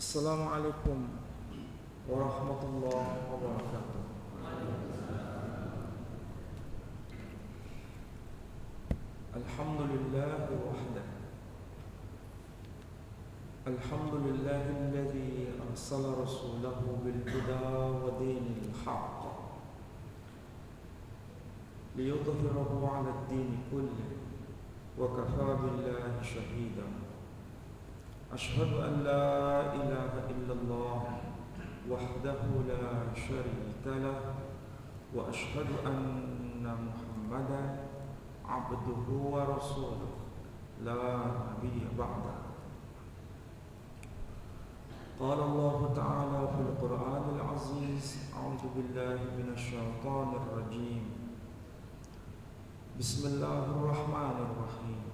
Assalamualaikum warahmatullahi wabarakatuh. Alhamdulillahi wahdah. Alhamdulillahilladzi arsala rasulahu bil huda wa dinil haqq liyudhhirahu 'ala ad-din kullihi wa kafaa billahi shahidan. Ashhadu an la ilaha illallah wahdahu la syarika lah wa ashhadu anna Muhammadan abduhu wa rasuluh la nabiyya ba'dah. Qala Allah ta'ala fil Qur'anil aziz, a'udzu billahi minasy syaithanir rajim. Bismillahirrahmanirrahim.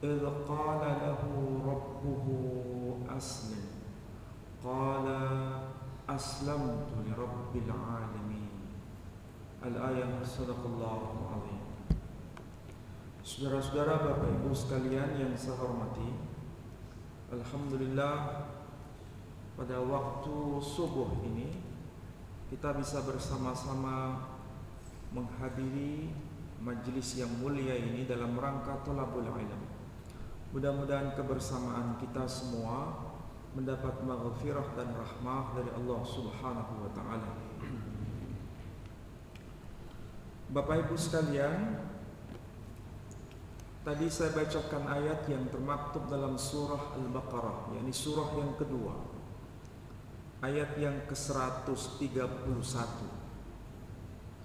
إذ قال له ربه أسلم قال أسلمت لرب العالمين. Al-ayah. Sadaqallahul azim. Saudara-saudara, Bapak Ibu sekalian yang saya hormati, alhamdulillah pada waktu subuh ini kita bisa bersama-sama menghadiri majelis yang mulia ini dalam rangka thalabul ilm. Mudah-mudahan kebersamaan kita semua mendapat maghfirah dan rahmah dari Allah Subhanahu wa taala. Bapak Ibu sekalian, tadi saya bacakan ayat yang termaktub dalam surah Al-Baqarah, yakni surah yang kedua, ayat yang ke-131.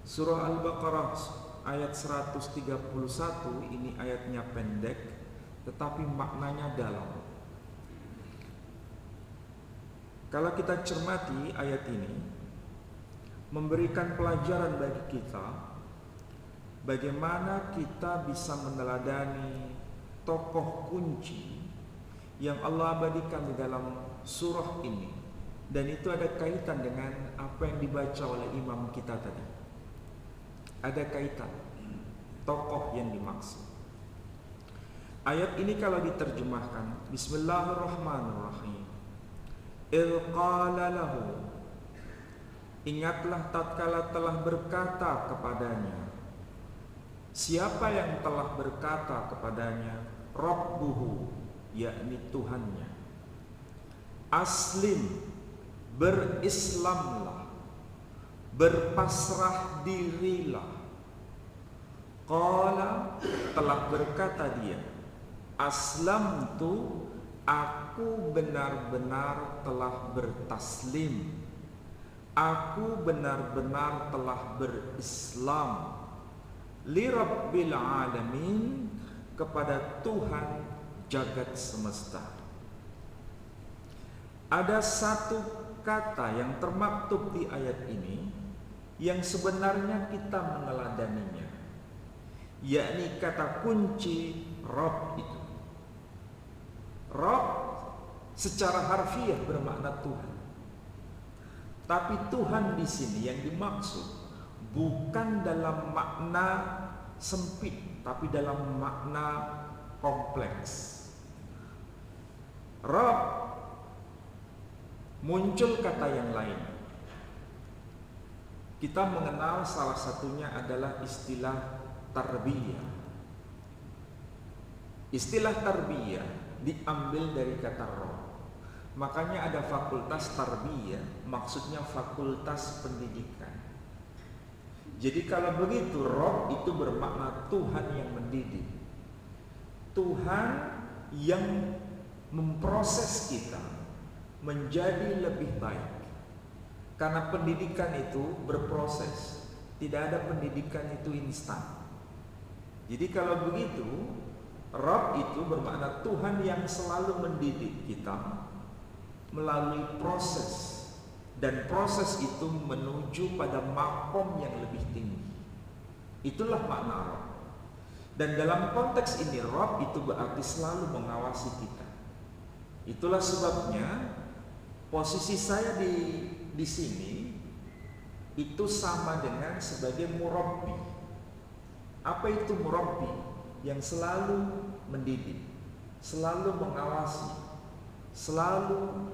Surah Al-Baqarah ayat 131 ini ayatnya pendek tetapi maknanya dalam. Kalau kita cermati ayat ini memberikan pelajaran bagi kita bagaimana kita bisa meneladani tokoh kunci yang Allah abadikan di dalam surah ini, dan itu ada kaitan dengan apa yang dibaca oleh imam kita tadi. Ada kaitan tokoh yang dimaksud. Ayat ini kalau diterjemahkan, Bismillahirrahmanirrahim. Idh qala lahu, ingatlah tatkala telah berkata kepadanya. Siapa yang telah berkata kepadanya? Rabbuhu, yakni Tuhannya. Aslim, berislamlah, berpasrah dirilah. Qala, telah berkata dia, aslamtu, aku benar-benar telah bertaslim, aku benar-benar telah berislam, li rabbil alamin, kepada Tuhan jagat semesta. Ada satu kata yang termaktub di ayat ini yang sebenarnya kita meneladaninya, yakni kata kunci Rabb itu. Rabb secara harfiah bermakna Tuhan. Tapi Tuhan di sini yang dimaksud bukan dalam makna sempit, tapi dalam makna kompleks. Rabb muncul kata yang lain. Kita mengenal salah satunya adalah istilah tarbiyah. Istilah tarbiyah diambil dari kata Rabb. Makanya ada fakultas tarbiyah, maksudnya fakultas pendidikan. Jadi kalau begitu, Rabb itu bermakna Tuhan yang mendidik, Tuhan yang memproses kita menjadi lebih baik. Karena pendidikan itu berproses, tidak ada pendidikan itu instan. Jadi kalau begitu, Rabb itu bermakna Tuhan yang selalu mendidik kita melalui proses, dan proses itu menuju pada makom yang lebih tinggi. Itulah makna Rabb. Dan dalam konteks ini Rabb itu berarti selalu mengawasi kita. Itulah sebabnya posisi saya di sini itu sama dengan sebagai murabbi. Apa itu murabbi? Yang selalu mendidik, selalu mengawasi, selalu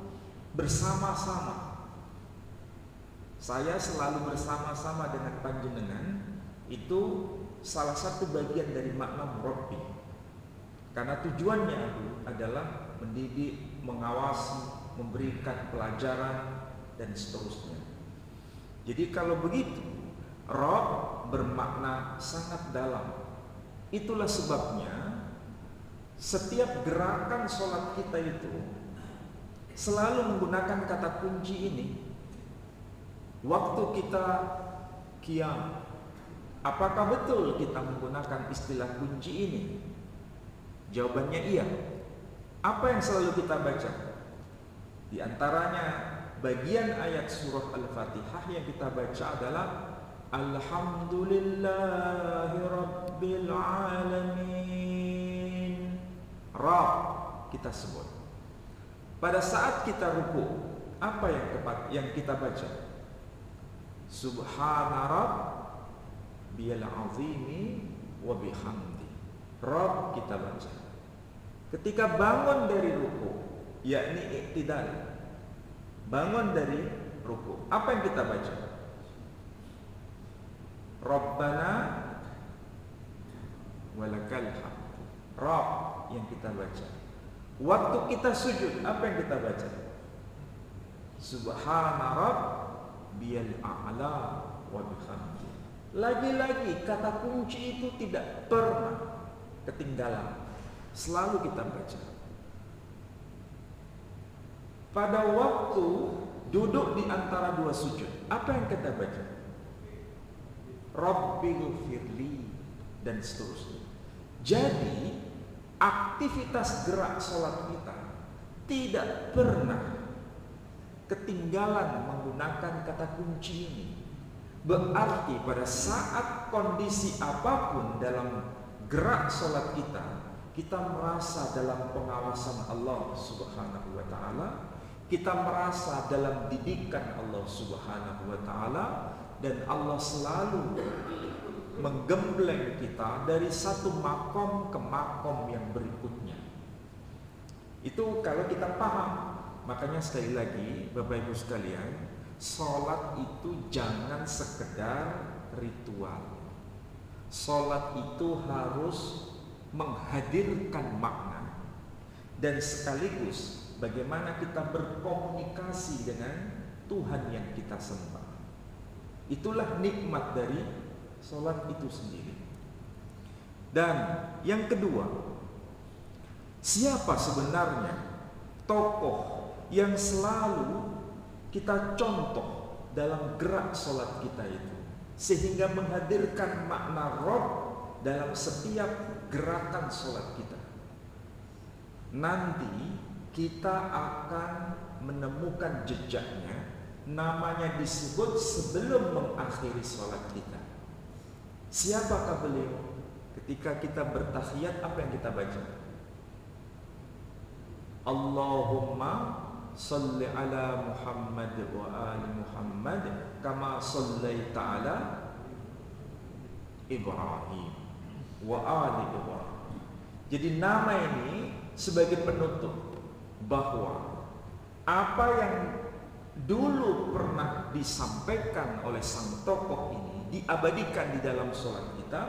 bersama-sama. Saya selalu bersama-sama dengan panjenengan, itu salah satu bagian dari makna murabbi. Karena tujuannya adalah mendidik, mengawasi, memberikan pelajaran, dan seterusnya. Jadi kalau begitu, Rabb bermakna sangat dalam. Itulah sebabnya setiap gerakan sholat kita itu selalu menggunakan kata kunci ini. Waktu kita qiyam, apakah betul kita menggunakan istilah kunci ini? Jawabannya iya. Apa yang selalu kita baca? Di antaranya bagian ayat surah Al-Fatihah yang kita baca adalah Alhamdulillahi Rabbil Alamin. Rabb kita sebut. Pada saat kita ruku, apa yang kita baca? Subhana Rabbiyal Azimi wa bihamdi. Rabb kita baca. Ketika bangun dari ruku, yakni iktidal, bangun dari ruku, apa yang kita baca? Rabbana walakal hamd. Rabb yang kita baca. Waktu kita sujud, apa yang kita baca? Subhana Rabbiyal a'la wa bihamdi. Lagi-lagi kata kunci itu tidak pernah ketinggalan. Selalu kita baca. Pada waktu duduk di antara dua sujud, apa yang kita baca? Rabbighfirli dan seterusnya. Jadi aktivitas gerak sholat kita tidak pernah ketinggalan menggunakan kata kunci ini. Berarti pada saat kondisi apapun dalam gerak sholat kita, kita merasa dalam pengawasan Allah Subhanahu wa ta'ala, kita merasa dalam didikan Allah Subhanahu wa ta'ala, dan Allah selalu menggembleng kita dari satu makom ke makom yang berikutnya. Itu kalau kita paham. Makanya sekali lagi Bapak Ibu sekalian, sholat itu jangan sekedar ritual. Sholat itu harus menghadirkan makna, dan sekaligus bagaimana kita berkomunikasi dengan Tuhan yang kita sembah. Itulah nikmat dari sholat itu sendiri. Dan yang kedua, siapa sebenarnya tokoh yang selalu kita contoh dalam gerak sholat kita itu, sehingga menghadirkan makna Rabb dalam setiap gerakan sholat kita? Nanti kita akan menemukan jejaknya. Namanya disebut sebelum mengakhiri sholat kita. Siapakah beliau? Ketika kita bertahiyat, apa yang kita baca? Allahumma salli ala Muhammad wa ali Muhammad kama sallaita ala Ibrahim wa ali Ibrahim. Jadi nama ini sebagai penutup bahwa apa yang dulu pernah disampaikan oleh sang tokoh ini diabadikan di dalam sholat kita.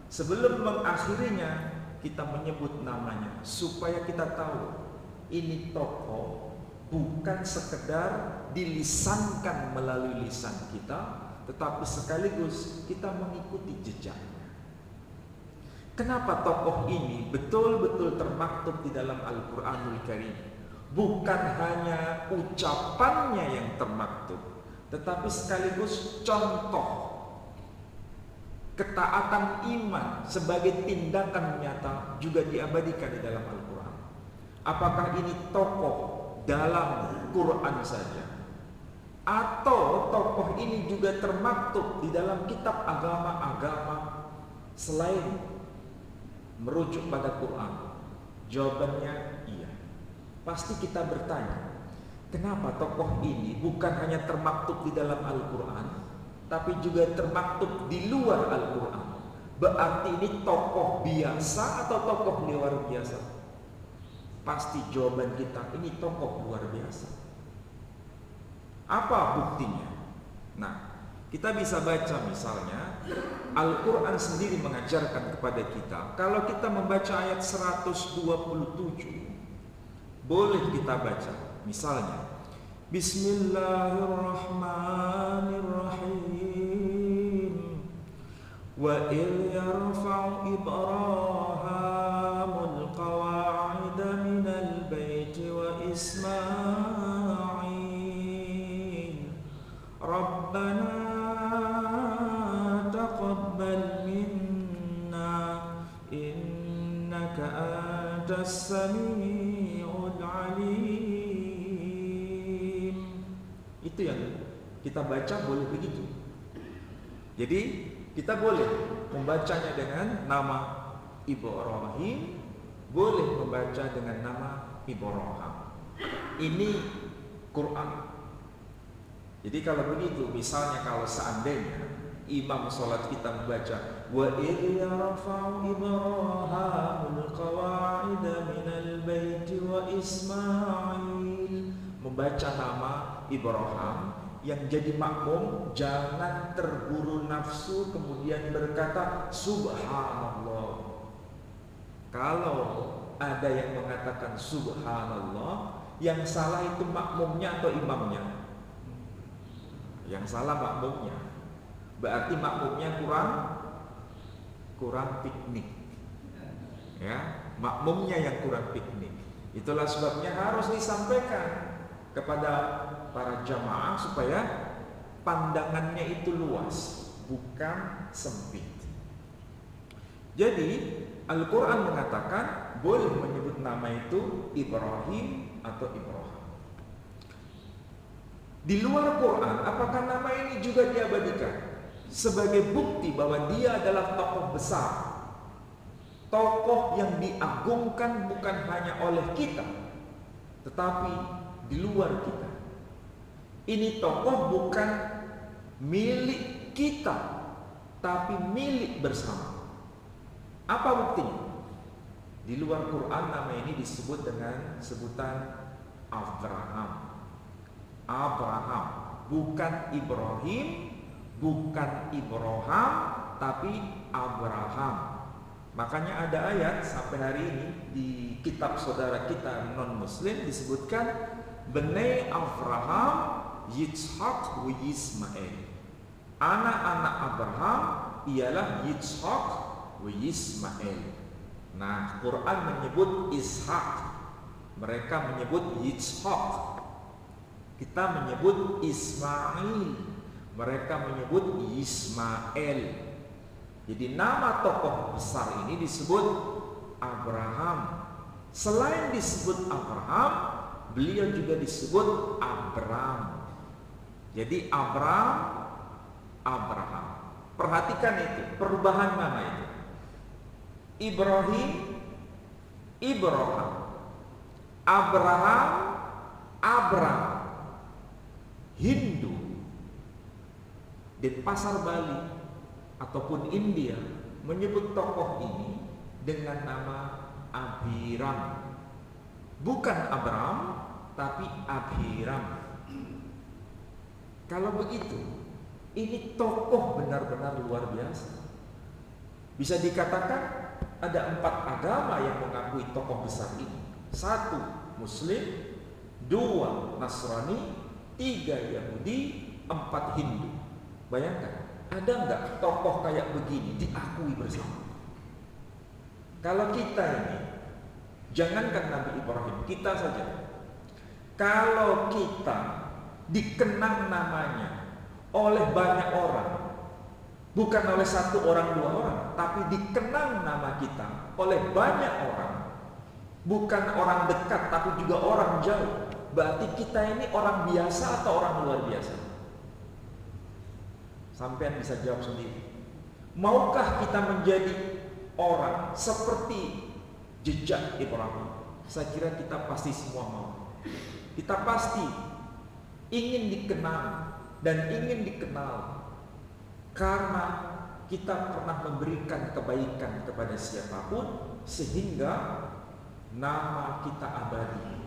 Sebelum mengakhirinya, kita menyebut namanya supaya kita tahu ini tokoh bukan sekedar dilisankan melalui lisan kita, tetapi sekaligus kita mengikuti jejaknya. Kenapa tokoh ini betul-betul termaktub di dalam Al-Quranul Karim? Bukan hanya ucapannya yang termaktub, tetapi sekaligus contoh ketaatan iman sebagai tindakan nyata juga diabadikan di dalam Al-Quran. Apakah ini tokoh dalam Quran saja, atau tokoh ini juga termaktub di dalam kitab agama-agama selain merujuk pada Quran? Jawabannya iya. Pasti kita bertanya, kenapa tokoh ini bukan hanya termaktub di dalam Al-Quran, tapi juga termaktub di luar Al-Quran? Berarti ini tokoh biasa atau tokoh luar biasa? pasti jawaban kita, ini tokoh luar biasa. Apa buktinya? Nah, kita bisa baca misalnya Al-Quran sendiri mengajarkan kepada kita, kalau kita membaca ayat 127, boleh kita baca misalnya Bismillahirrahmanirrahim. Wa idh yarfa'u Ibrahimul qawa'ida minal baiti wa Ismail Rabbana taqabbal minna innaka antas sami'ul alim. Itu yang kita baca boleh begitu. Jadi kita boleh membacanya dengan nama Ibrahim, boleh membaca dengan nama Ibrahim. Ini Quran. Jadi kalau begitu, misalnya kalau seandainya imam sholat kita membaca wa idh yarfa'u Ibrahimul qawa'ida minal baiti wa Ismail, membaca nama Ibrahim, yang jadi makmum jangan terburu nafsu kemudian berkata subhanallah. Kalau ada yang mengatakan subhanallah, yang salah itu makmumnya atau imamnya? Yang salah makmumnya. Berarti makmumnya kurang piknik. Ya, makmumnya yang kurang piknik. Itulah sebabnya harus disampaikan kepada para jamaah supaya pandangannya itu luas, bukan sempit. Jadi Al-Quran mengatakan boleh menyebut nama itu Ibrahim atau Ibrahim. Di luar Quran, apakah nama ini juga diabadikan sebagai bukti bahwa dia adalah tokoh besar, tokoh yang diagungkan bukan hanya oleh kita, tetapi di luar kita. Ini tokoh bukan milik kita, tapi milik bersama. Apa buktinya? Di luar Quran nama ini disebut dengan sebutan Abraham. Abraham, bukan Ibrahim, bukan Ibrahim, tapi Abraham. Makanya ada ayat sampai hari ini di kitab saudara kita non-muslim disebutkan Bnei Abraham Yitzhak wa Ismail. Anak-anak Abraham ialah Yitzhak wa Ismail. Nah, Quran menyebut Ishak, mereka menyebut Yitzhak. Kita menyebut Ismail, mereka menyebut Ismail. Jadi nama tokoh besar ini disebut Abraham. Selain disebut Abraham, beliau juga disebut Abram. Jadi Abraham. Perhatikan itu, perubahan nama itu. Ibrahim, Abraham, Abram. Hindu di pasar Bali ataupun India menyebut tokoh ini dengan nama Abhiram. Bukan Abram, tapi Abhiram. Kalau begitu, ini tokoh benar-benar luar biasa. Bisa dikatakan ada 4 agama yang mengakui tokoh besar ini. 1 Muslim, 2 Nasrani, 3 Yahudi, 4 Hindu. Bayangkan, ada nggak tokoh kayak begini diakui bersama? Kalau kita ini, jangankan Nabi Ibrahim, kita saja. Kalau kita dikenang namanya oleh banyak orang, bukan oleh 1 orang 2 orang, tapi dikenang nama kita oleh banyak orang, bukan orang dekat tapi juga orang jauh, berarti kita ini orang biasa atau orang luar biasa? Sampean bisa jawab sendiri. Maukah kita menjadi orang seperti jejak Ibrahim? Saya kira kita pasti semua mau. Kita pasti ingin dikenal dan ingin dikenal karena kita pernah memberikan kebaikan kepada siapapun, sehingga nama kita abadi.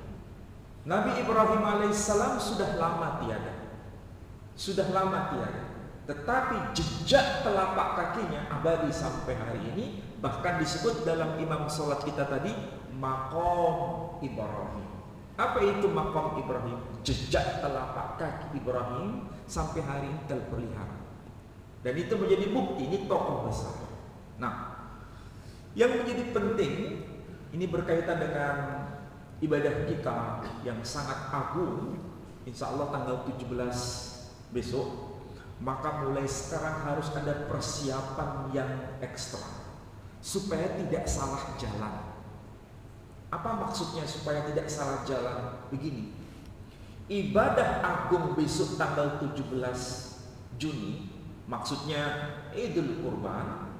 Nabi Ibrahim alaihissalam sudah lama tiada. Tetapi jejak telapak kakinya abadi sampai hari ini. Bahkan disebut dalam imam sholat kita tadi maqam Ibrahim. Apa itu maqam Ibrahim? Jejak telapak kaki Ibrahim sampai hari ini terpelihara. Dan itu menjadi bukti ini tokoh besar. Nah, yang menjadi penting ini berkaitan dengan ibadah kita yang sangat agung, insya Allah tanggal 17 besok. Maka mulai sekarang harus ada persiapan yang ekstra supaya tidak salah jalan. Apa maksudnya supaya tidak salah jalan? Begini, ibadah agung besok tanggal 17 Juni, maksudnya Idul Kurban,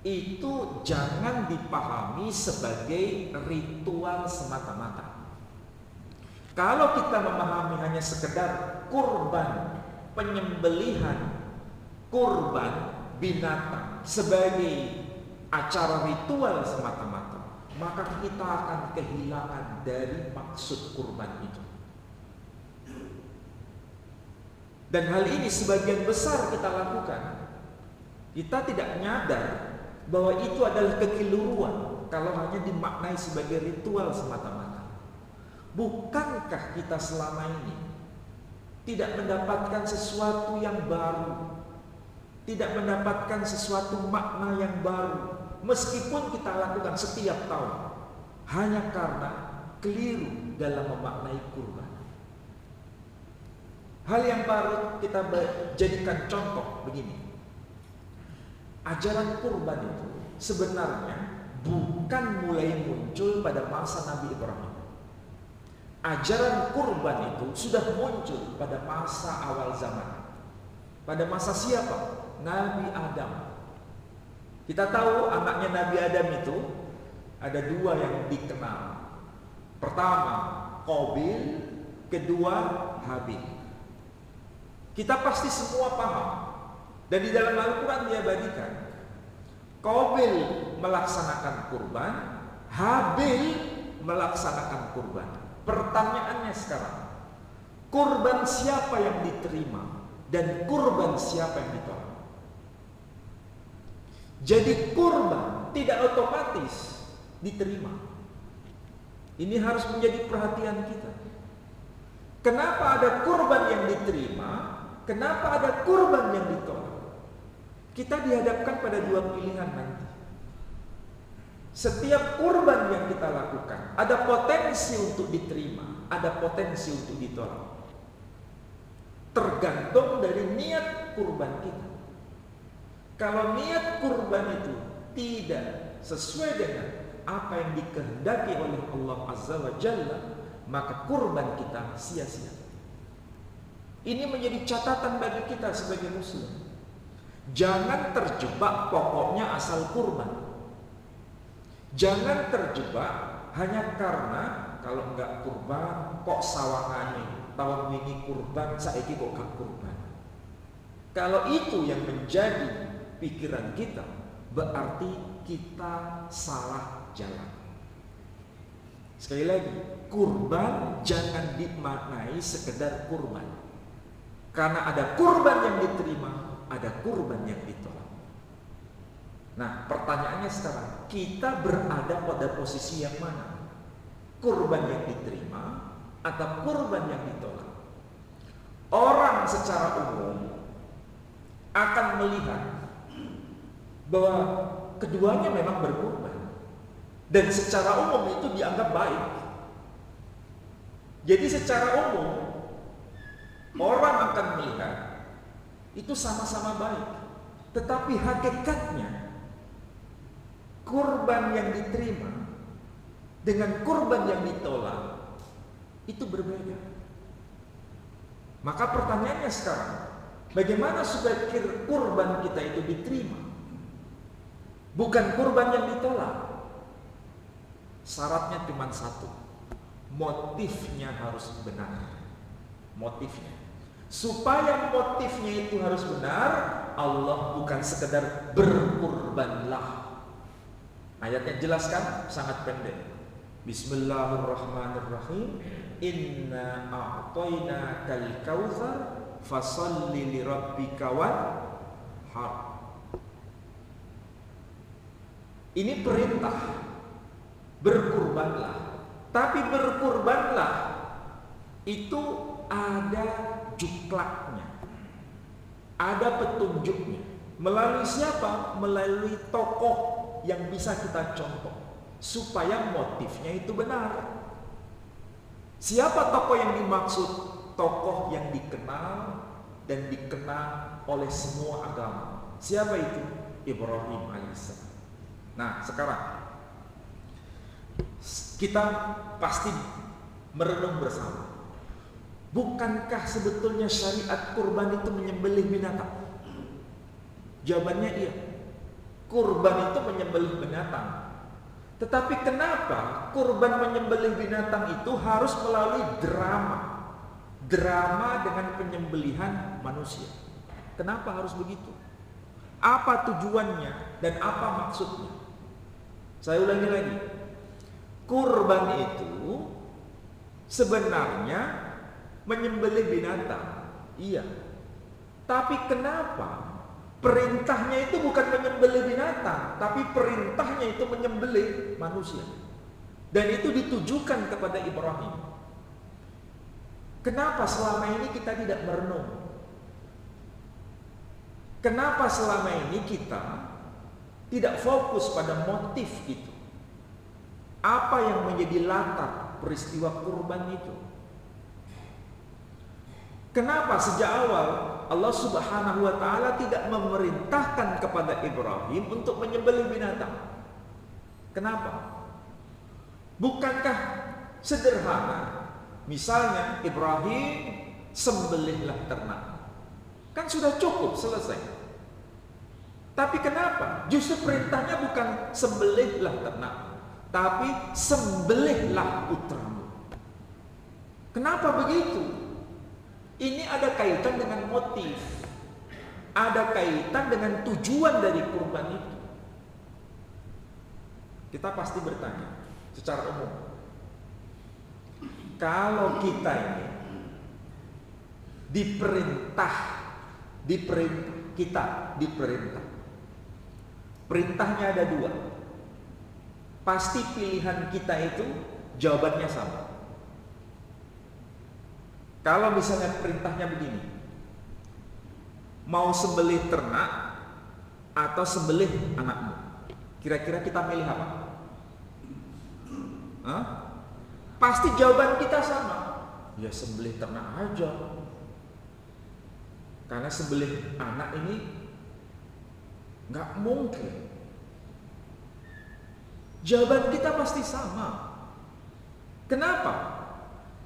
itu jangan dipahami sebagai ritual semata-mata. Kalau kita memahami hanya sekedar kurban, penyembelihan kurban binatang sebagai acara ritual semata-mata, maka kita akan kehilangan dari maksud kurban itu. Dan hal ini sebagian besar kita lakukan. Kita tidak menyadar bahwa itu adalah kekeliruan kalau hanya dimaknai sebagai ritual semata-mata. Bukankah kita selama ini tidak mendapatkan sesuatu yang baru, tidak mendapatkan sesuatu makna yang baru, meskipun kita lakukan setiap tahun, hanya karena keliru dalam memaknai kurban. Hal yang baru kita jadikan contoh begini. Ajaran kurban itu sebenarnya bukan mulai muncul pada masa Nabi Ibrahim. Ajaran kurban itu sudah muncul pada masa awal zaman. Pada masa siapa? Nabi Adam. Kita tahu anaknya Nabi Adam itu ada dua yang dikenal. Pertama, Qabil, kedua, Habil. Kita pasti semua paham. Dan di dalam Al-Quran diabadikan, Qabil melaksanakan kurban, Habil melaksanakan kurban. Pertanyaannya sekarang, kurban siapa yang diterima dan kurban siapa yang ditolak? Jadi kurban tidak otomatis diterima. Ini harus menjadi perhatian kita. Kenapa ada kurban yang diterima? Kenapa ada kurban yang ditolak? Kita dihadapkan pada dua pilihan nanti. Setiap kurban yang kita lakukan ada potensi untuk diterima, ada potensi untuk ditolak. Tergantung dari niat kurban kita. Kalau niat kurban itu tidak sesuai dengan apa yang dikehendaki oleh Allah Azza wa Jalla, maka kurban kita sia-sia. Ini menjadi catatan bagi kita sebagai muslim. Jangan terjebak pokoknya asal kurban. Jangan terjebak hanya karena kalau enggak kurban kok sawangane, tahun ini kurban, saiki kok gak kurban. Kalau itu yang menjadi pikiran kita, berarti kita salah jalan. Sekali lagi, kurban jangan dimaknai sekedar kurban. Karena ada kurban yang diterima, ada kurban yang ditolak. Nah, pertanyaannya sekarang, kita berada pada posisi yang mana? Kurban yang diterima atau kurban yang ditolak? Orang secara umum akan melihat bahwa keduanya memang berkurban, dan secara umum itu dianggap baik. Jadi secara umum orang akan melihat itu sama-sama baik. Tetapi hakikatnya kurban yang diterima dengan kurban yang ditolak itu berbeda. Maka pertanyaannya sekarang, bagaimana supaya kurban kita itu diterima? Bukan kurban yang ditolak. Syaratnya cuma satu, motifnya harus benar. Motifnya, supaya motifnya itu harus benar, Allah bukan sekedar berkurbanlah, Ayatnya jelaskan, sangat pendek. Bismillahirrahmanirrahim. Inna a'tainakal kautsar fasalli lirabbika wanhar. Ini perintah, berkurbanlah. Tapi berkurbanlah itu ada juklaknya, ada petunjuknya. Melalui siapa? Melalui tokoh yang bisa kita contoh, supaya motifnya itu benar. Siapa tokoh yang dimaksud? Tokoh yang dikenal dan dikenal oleh semua agama. Siapa itu? Ibrahim alaihissalam. Nah, sekarang kita pasti merenung bersama. Bukankah sebetulnya syariat kurban itu menyembelih binatang? Jawabannya iya. Kurban itu menyembelih binatang. Tetapi kenapa kurban menyembelih binatang itu harus melalui drama? Drama dengan penyembelihan manusia. Kenapa harus begitu? Apa tujuannya dan apa maksudnya? Saya ulangi lagi. Kurban itu sebenarnya menyembelih binatang. Iya. Tapi kenapa perintahnya itu bukan menyembelih binatang, tapi perintahnya itu menyembelih manusia. Dan itu ditujukan kepada Ibrahim. Kenapa selama ini kita tidak merenung? Kenapa selama ini kita tidak fokus pada motif itu? Apa yang menjadi latar peristiwa kurban itu? Kenapa sejak awal Allah Subhanahu wa taala tidak memerintahkan kepada Ibrahim untuk menyembelih binatang? Kenapa? Bukankah sederhana? Misalnya Ibrahim sembelihlah ternak. Kan sudah cukup, selesai. Tapi kenapa? Justru perintahnya bukan sembelihlah ternak, tapi sembelihlah putramu. Kenapa begitu? Ini ada kaitan dengan motif, ada kaitan dengan tujuan dari kurban itu. Kita pasti bertanya secara umum, kalau kita ini diperintah, perintahnya ada dua, pasti pilihan kita itu jawabannya sama. Kalau misalnya perintahnya begini, mau sembelih ternak atau sembelih anakmu, kira-kira kita milih apa? Hah? Pasti jawaban kita sama, ya sembelih ternak aja. Karena sembelih anak ini nggak mungkin. Jawaban kita pasti sama. Kenapa?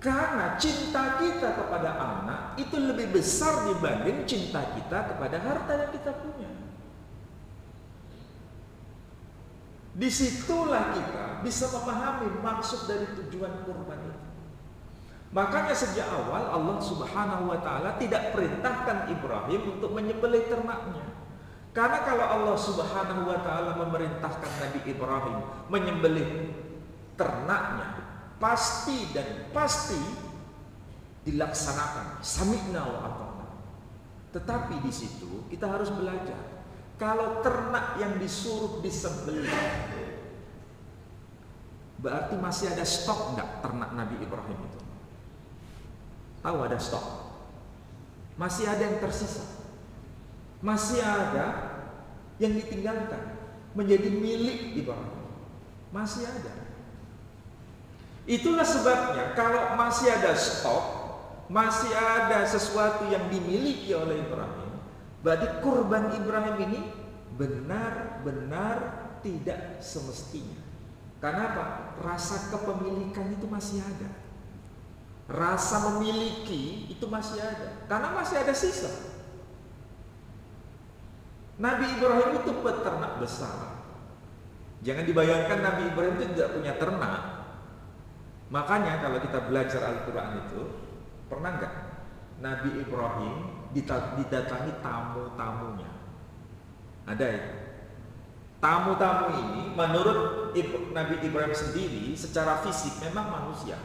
Karena cinta kita kepada anak itu lebih besar dibanding cinta kita kepada harta yang kita punya. Disitulah kita bisa memahami maksud dari tujuan kurban itu. Makanya sejak awal Allah Subhanahu wa taala tidak perintahkan Ibrahim untuk menyembelih ternaknya. Karena kalau Allah Subhanahu wa taala memerintahkan Nabi Ibrahim menyembelih ternaknya, pasti dilaksanakan, sami'na wa ata'na. Tetapi di situ kita harus belajar, kalau ternak yang disuruh disembelih, berarti masih ada stok enggak ternak Nabi Ibrahim itu? Tahu ada stok? Masih ada yang tersisa, masih ada yang ditinggalkan menjadi milik Ibrahim, masih ada. Itulah sebabnya kalau masih ada stok, masih ada sesuatu yang dimiliki oleh Ibrahim, berarti kurban Ibrahim ini benar-benar tidak semestinya. Karena apa? Rasa kepemilikan itu masih ada, rasa memiliki itu masih ada, karena masih ada sisa. Nabi Ibrahim itu peternak besar. Jangan dibayangkan Nabi Ibrahim itu tidak punya ternak. Makanya kalau kita belajar Al-Quran itu, pernah nggak Nabi Ibrahim didatangi tamu-tamunya? Ada itu. Tamu-tamu ini menurut Nabi Ibrahim sendiri secara fisik memang manusia.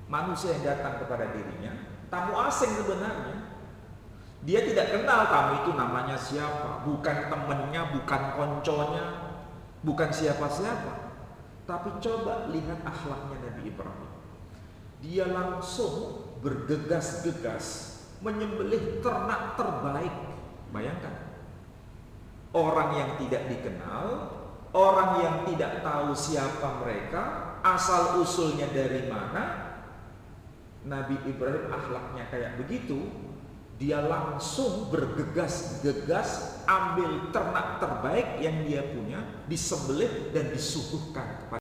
Manusia yang datang kepada dirinya, tamu asing sebenarnya. Dia tidak kenal tamu itu namanya siapa, bukan temennya, bukan konconya, bukan siapa-siapa. Tapi coba lihat akhlaknya Nabi Ibrahim. Dia langsung bergegas-gegas menyembelih ternak terbaik. Bayangkan, orang yang tidak dikenal, orang yang tidak tahu siapa mereka, asal usulnya dari mana. Nabi Ibrahim akhlaknya kayak begitu. Dia langsung bergegas-gegas ambil ternak terbaik yang dia punya, disembelih dan disuguhkan kepada